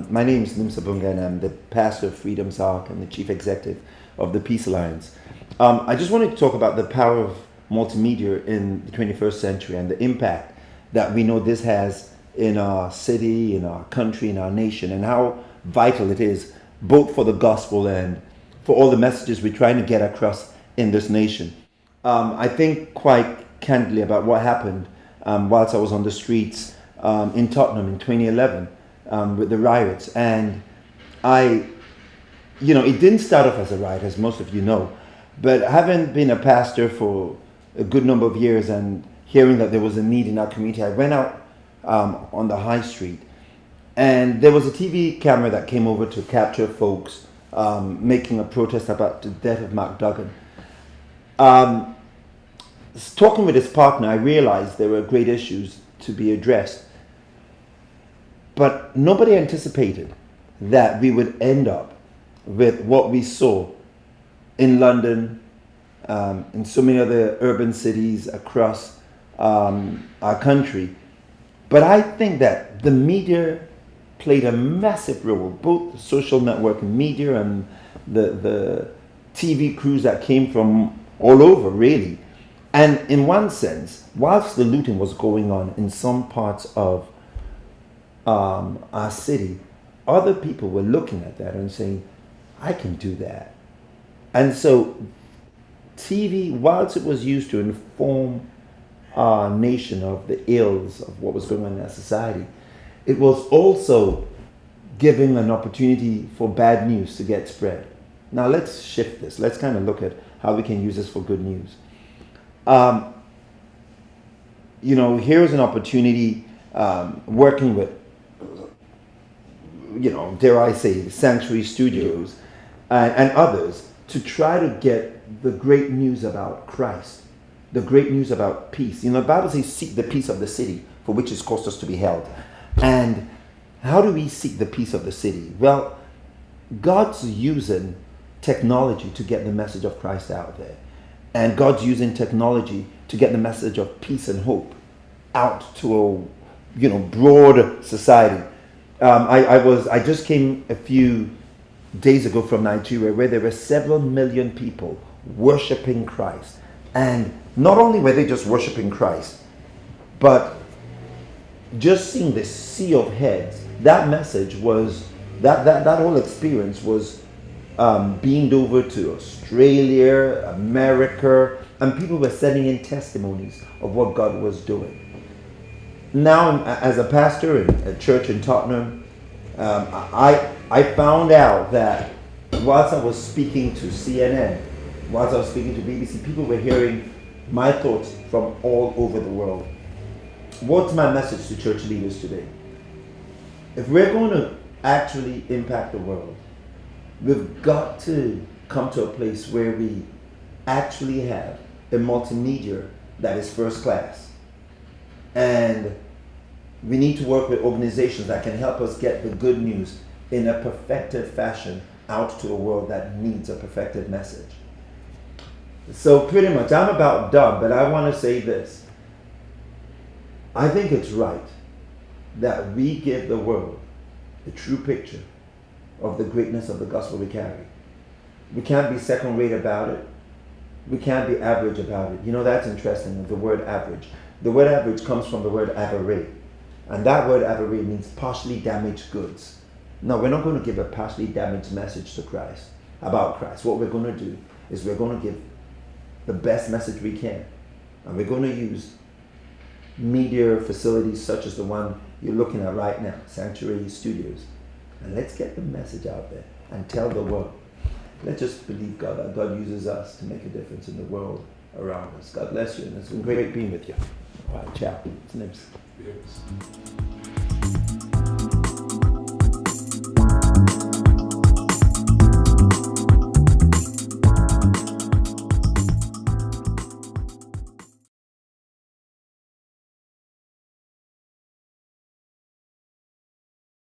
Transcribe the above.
My name is Nims Abunge, and I'm the pastor of Freedom's Ark and the chief executive of the Peace Alliance. I just wanted to talk about the power of multimedia in the 21st century and the impact that we know this has in our city, in our country, in our nation, and how vital it is both for the gospel and for all the messages we're trying to get across in this nation. I think quite candidly about what happened whilst I was on the streets in Tottenham in 2011 with the riots. And it didn't start off as a riot, as most of you know, but having been a pastor for a good number of years and hearing that there was a need in our community, I went out on the high street, and there was a TV camera that came over to capture folks making a protest about the death of Mark Duggan. Talking with his partner, I realized there were great issues to be addressed, but nobody anticipated that we would end up with what we saw in London, in so many other urban cities across our country. But I think that the media played a massive role, both the social network media and the TV crews that came from all over, really. And in one sense, whilst the looting was going on in some parts of our city, other people were looking at that and saying, I can do that. And so TV, whilst it was used to inform our nation of the ills of what was going on in our society, it was also giving an opportunity for bad news to get spread. Now let's shift this. Let's kind of look at how we can use this for good news. Here's an opportunity working with, dare I say, the Sanctuary Studios and others to try to get the great news about Christ, the great news about peace. The Bible says, seek the peace of the city for which it's caused us to be held. And how do we seek the peace of the city? Well, God's using technology to get the message of Christ out there. And God's using technology to get the message of peace and hope out to a broad society. I just came a few days ago from Nigeria, where there were several million people worshiping Christ. And not only were they just worshiping Christ, but just seeing the sea of heads. That message was, that whole experience was beamed over to Australia, America, and people were sending in testimonies of what God was doing. Now, as a pastor in a church in Tottenham, I found out that whilst I was speaking to CNN, whilst I was speaking to BBC, people were hearing my thoughts from all over the world. What's my message to church leaders today? If we're going to actually impact the world, we've got to come to a place where we actually have a multimedia that is first class. And we need to work with organizations that can help us get the good news in a perfected fashion out to a world that needs a perfected message. So pretty much, I'm about done, but I want to say this. I think it's right that we give the world a true picture of the greatness of the gospel we carry. We can't be second rate about it. We can't be average about it. That's interesting, the word average. The word average comes from the word avare. And that word avare means partially damaged goods. No, we're not going to give a partially damaged message to Christ, about Christ. What we're going to do is we're going to give the best message we can. And we're going to use media facilities such as the one you're looking at right now, Sanctuary Studios. And let's get the message out there and tell the world. Let's just believe God, that God uses us to make a difference in the world around us. God bless you, and it's been great being with you. All right, ciao. It's Nims. Yes.